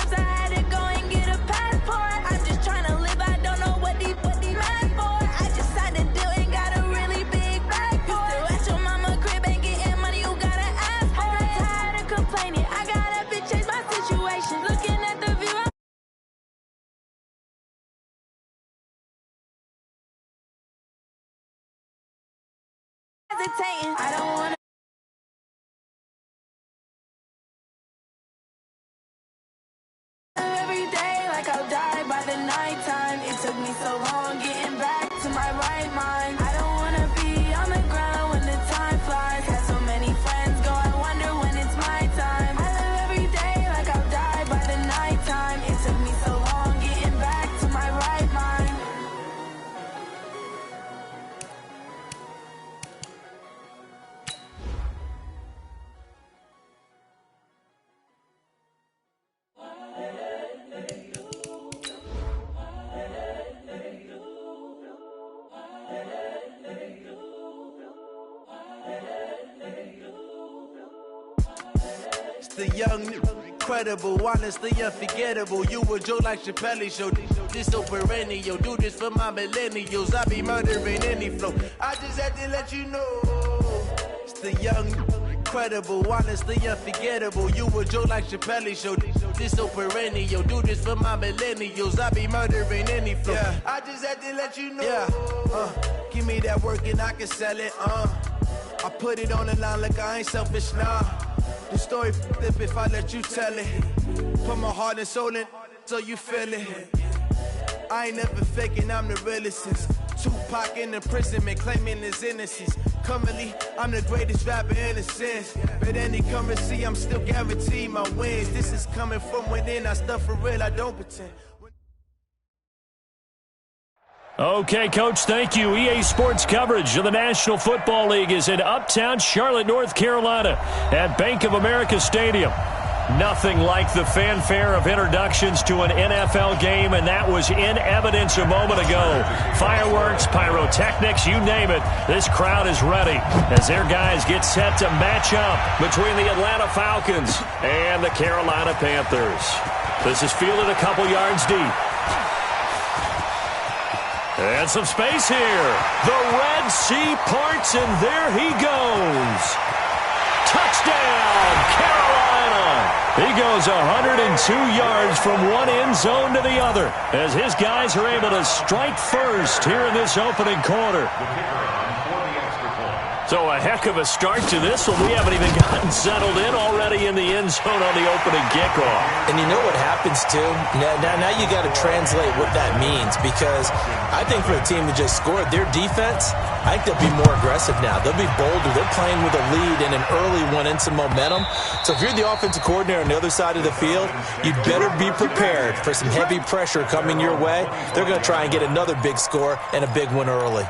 trips, I had to go and get a passport. I'm just trying to live, I don't know what these mad for. I just signed a deal and got a really big bag for it. Still at your mama crib ain't getting money, you gotta ask for it. I got tired of complaining, I gotta bitch change my situation. Looking at the view, I'm hesitating. I don't wanna every day like I'll die by the nighttime. It took me so long getting back to my right mind. I don't wanna be on the ground when the time flies. Had so many friends go, I wonder when it's my time. I live every day like I'll die by the nighttime. It took me so long getting back to my right mind. The young, incredible, honestly unforgettable. You a Joe like Chappelle show. This so perennial. Do this for my millennials. I be murdering any flow. I just had to let you know. It's the young, incredible, honestly unforgettable. You a Joe like Chappelle show. This so perennial. Do this for my millennials. I be murdering any flow. Yeah. I just had to let you know. Yeah. Give me that work and I can sell it. I put it on the line like I ain't selfish now. The story flip if I let you tell it. Put my heart and soul in so you feel it. I ain't never faking, I'm the realest since Tupac in imprisonment, claiming his innocence. Currently, I'm the greatest rapper in a sense. But any currency, I'm still guaranteed my wins. This is coming from within, I stuff for real, I don't pretend. Okay, Coach, thank you. EA Sports coverage of the National Football League is in uptown Charlotte, North Carolina at Bank of America Stadium. Nothing like the fanfare of introductions to an NFL game, and that was in evidence a moment ago. Fireworks, pyrotechnics, you name it. This crowd is ready as their guys get set to match up between the Atlanta Falcons and the Carolina Panthers. This is fielded a couple yards deep. And some space here. The Red Sea parts, and there he goes. Touchdown, Carolina. He goes 102 yards from one end zone to the other as his guys are able to strike first here in this opening quarter. So a heck of a start to this one. We haven't even gotten settled in already in the end zone on the opening kickoff. And you know what happens, too? Now you got to translate what that means, because I think for a team that just scored, their defense, I think they'll be more aggressive now. They'll be bolder. They're playing with a lead and an early one and some momentum. So if you're the offensive coordinator on the other side of the field, you'd better be prepared for some heavy pressure coming your way. They're going to try and get another big score and a big one early.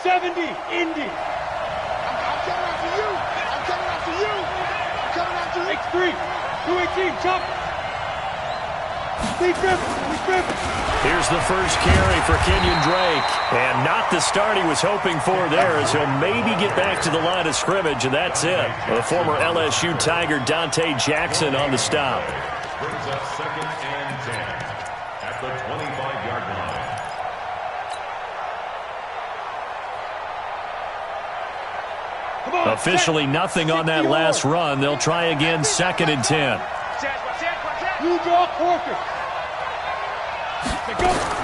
70, Indy. I'm coming after you. I'm coming after you. I'm coming after you. X3, 218, chop. Speed trip. Here's the first carry for Kenyon Drake. And not the start he was hoping for there, as he'll maybe get back to the line of scrimmage, and that's it. The former LSU Tiger Dante Jackson on the stop. Brings up 2nd and 10 at the 25-yard line. Officially nothing on that last run. They'll try again, 2nd and 10. You draw quarter.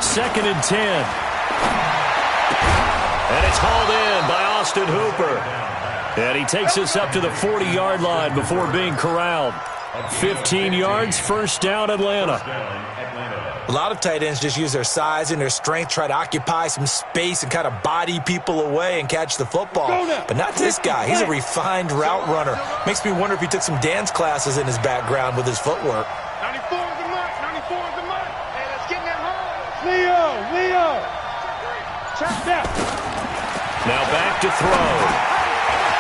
2nd and 10. And it's hauled in by Austin Hooper. And he takes us up to the 40-yard line before being corralled. 15 yards, first down, Atlanta. A lot of tight ends just use their size and their strength, try to occupy some space and kind of body people away and catch the football. But not this guy. He's a refined route runner. Makes me wonder if he took some dance classes in his background with his footwork. 94 is the mark. 94 is the mark. Hey, let's get in that hole. Leo. Check that. Now back to throw.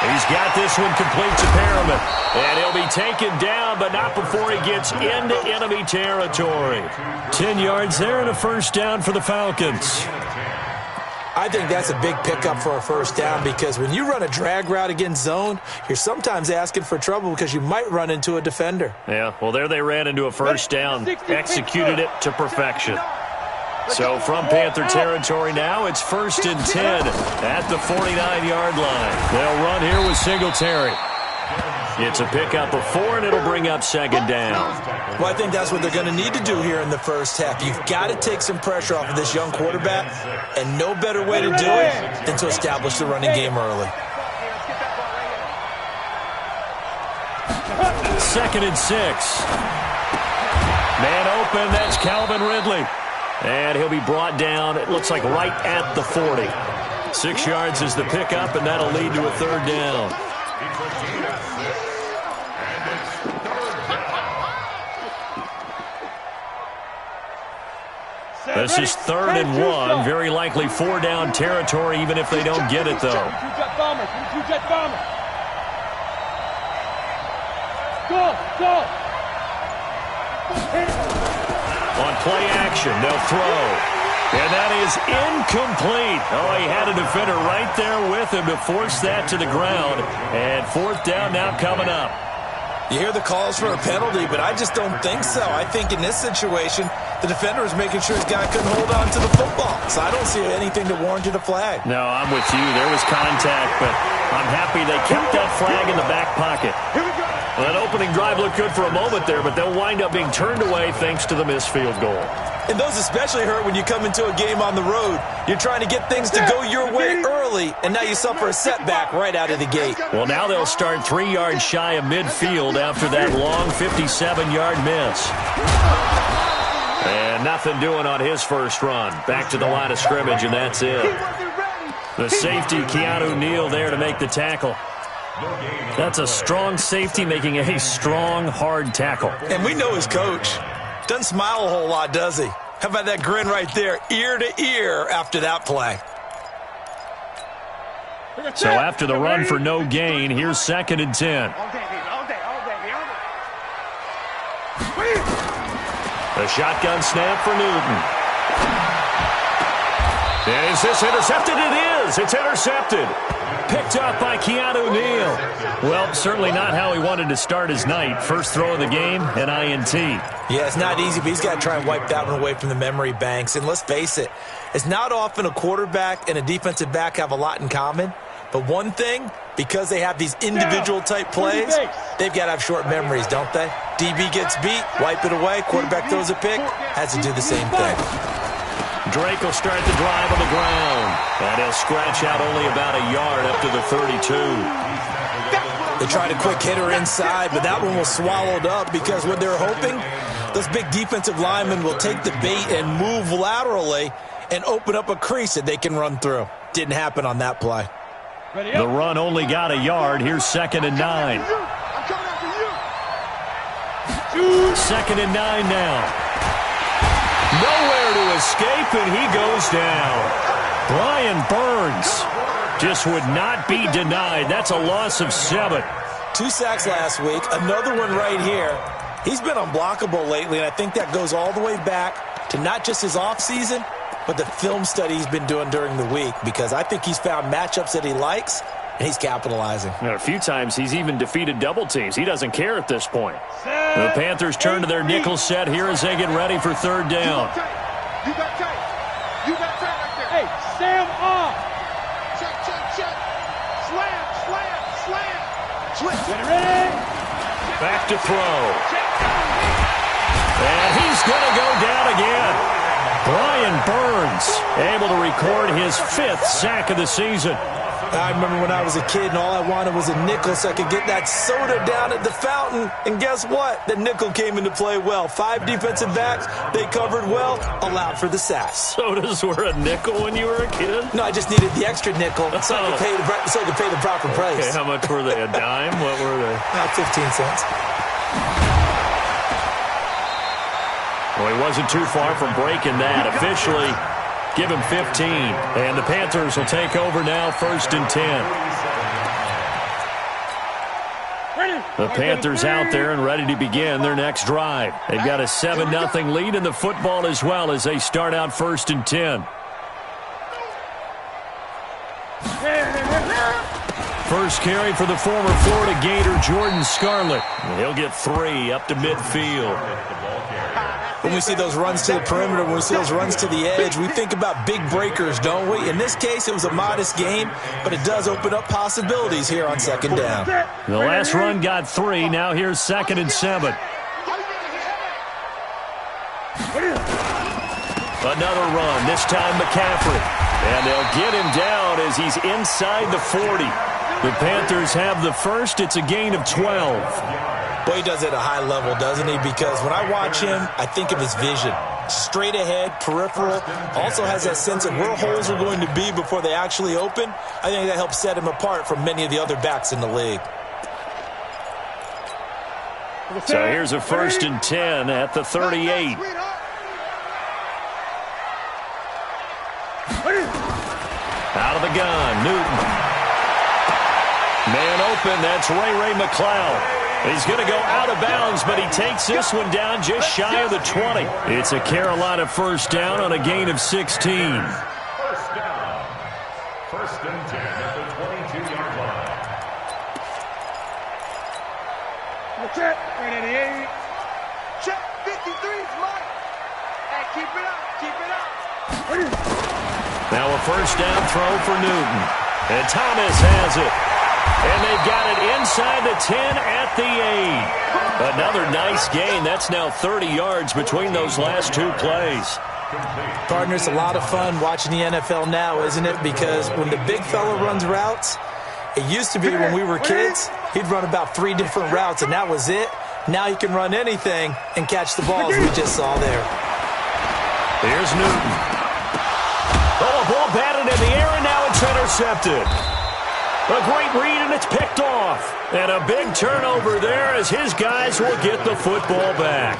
He's got this one complete to Perriman. And he'll be taken down, but not before he gets into enemy territory. 10 yards there and a first down for the Falcons. I think that's a big pickup for a first down because when you run a drag route against zone, you're sometimes asking for trouble because you might run into a defender. Yeah, well, there they ran into a first down, executed it to perfection. So from Panther territory now, it's 1st and 10 at the 49-yard line. They'll run here with Singletary. It's a pickup of 4, and it'll bring up 2nd down. Well, I think that's what they're going to need to do here in the first half. You've got to take some pressure off of this young quarterback, and no better way to do it than to establish the running game early. 2nd and 6. Man open, that's Calvin Ridley. And he'll be brought down, it looks like right at the 40. 6 yards is the pickup, and that'll lead to a 3rd down. This is 3rd and 1. Very likely 4-down territory, even if they don't get it, though. Go! On play action, they'll throw. And that is incomplete. Oh, he had a defender right there with him to force that to the ground. And 4th down now coming up. You hear the calls for a penalty, but I just don't think so. I think in this situation, the defender is making sure his guy couldn't hold on to the football. So I don't see anything to warrant a flag. No, I'm with you. There was contact, but I'm happy they kept that flag in the back pocket. Well, that opening drive looked good for a moment there, but they'll wind up being turned away thanks to the missed field goal. And those especially hurt when you come into a game on the road. You're trying to get things to go your way early, and now you suffer a setback right out of the gate. Well, now they'll start 3 yards shy of midfield after that long 57-yard miss. And nothing doing on his first run. Back to the line of scrimmage, and that's it. The safety, Keanu Neal, there to make the tackle. That's a strong safety making a strong, hard tackle. And we know his coach. Doesn't smile a whole lot, does he? How about that grin right there, ear to ear after that play? So after the run for no gain, here's 2nd and 10. The shotgun snap for Newton. And is this intercepted? It is. It's intercepted. Picked up by Keanu Neal. Well, certainly not how he wanted to start his night. First throw of the game, an INT. Yeah, it's not easy, but he's got to try and wipe that one away from the memory banks. And let's face it, it's not often a quarterback and a defensive back have a lot in common. But one thing, because they have these individual-type plays, they've got to have short memories, don't they? DB gets beat, wipe it away, quarterback throws a pick, has to do the same thing. Drake will start the drive on the ground. And he'll scratch out only about a yard up to the 32. They tried a quick hitter inside, but that one was swallowed up because what they're hoping, those big defensive linemen will take the bait and move laterally and open up a crease that they can run through. Didn't happen on that play. The run only got a yard. Here's 2nd and 9. 2nd and 9 now. Nowhere to escape, and he goes down. Brian Burns just would not be denied. That's a loss of 7. 2 sacks last week, another one right here. He's been unblockable lately, and I think that goes all the way back to not just his offseason, but the film study he's been doing during the week, because I think he's found matchups that he likes, and he's capitalizing. A few times he's even defeated double teams. He doesn't care at this point. The Panthers turn to their nickel set here as they get ready for 3rd down. You got tight. You got tight right there. Hey, Sam off. Check. Slam. Ready. Back to throw. And he's going to go down again. Brian Burns able to record his 5th sack of the season. I remember when I was a kid and all I wanted was a nickel so I could get that soda down at the fountain. And guess what? The nickel came into play well. 5 defensive backs, they covered well, allowed for the sack. Sodas were a nickel when you were a kid? No, I just needed the extra nickel so I could pay the proper price. Okay, how much were they? A dime? What were they? 15 cents. Well, he wasn't too far from breaking that. Officially, give him 15. And the Panthers will take over now, 1st and 10. The Panthers out there and ready to begin their next drive. They've got a 7-0 lead in the football as well as they start out 1st and 10. first carry for the former Florida Gator, Jordan Scarlett. He'll get 3 up to midfield. When we see those runs to the perimeter, when we see those runs to the edge, we think about big breakers, don't we? In this case, it was a modest gain, but it does open up possibilities here on second down. The last run got 3. Now here's 2nd and 7. Another run, this time McCaffrey. And they'll get him down as he's inside the 40. The Panthers have the first. It's a gain of 12. Boy, he does it at a high level, doesn't he? Because when I watch him, I think of his vision. Straight ahead, peripheral. Also has that sense of where holes are going to be before they actually open. I think that helps set him apart from many of the other backs in the league. So here's a 1st and 10 at the 38. Out of the gun, Newton. Man open, that's Ray McLeod. He's going to go out of bounds, but he takes this one down just shy of the 20. It's a Carolina first down on a gain of 16. First down. 1st and 10 at the 22-yard line. Check. 88. Check. 53 is mine. Hey, keep it up. Keep it up. Now a first down throw for Newton. And Thomas has it. And they've got it inside the 10 at the 8. Another nice gain. That's now 30 yards between those last 2 plays. Partner, it's a lot of fun watching the NFL now, isn't it? Because when the big fella runs routes, it used to be when we were kids, he'd run about 3 different routes, and that was it. Now he can run anything and catch the balls we just saw there. Here's Newton. Oh, a ball batted in the air, and now it's intercepted. A great read, and it's picked off. And a big turnover there as his guys will get the football back.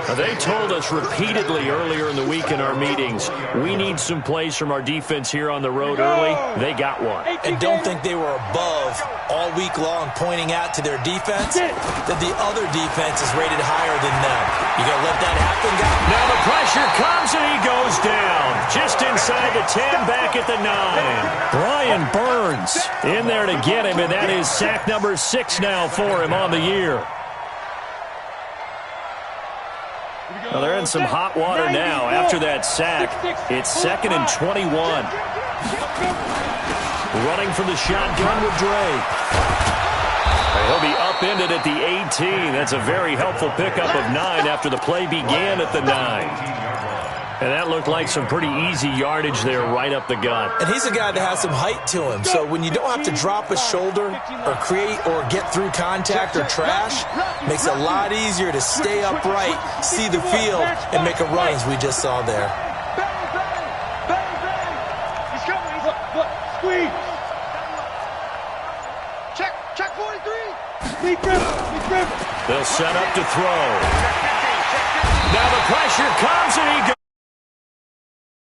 Now, they told us repeatedly earlier in the week in our meetings, we need some plays from our defense here on the road early. They got one. And don't think they were above all week long pointing out to their defense that the other defense is rated higher than them. You going to let that happen, guys? Now the pressure comes, and he goes down. Just inside the 10, back at the 9. Brian Burns in there to get him, and that is sack number 6 now for him on the year. Well, they're in some hot water now after that sack. It's 2nd and 21. Running from the shotgun with Drake. He'll be upended at the 18. That's a very helpful pickup of 9 after the play began at the 9. And that looked like some pretty easy yardage there right up the gut. And he's a guy that has some height to him. So when you don't have to drop a shoulder or create or get through contact or trash, makes it a lot easier to stay upright, see the field, and make a run as we just saw there. He's coming. Squeeze. Check 43. They'll set up to throw. Now the pressure comes, and he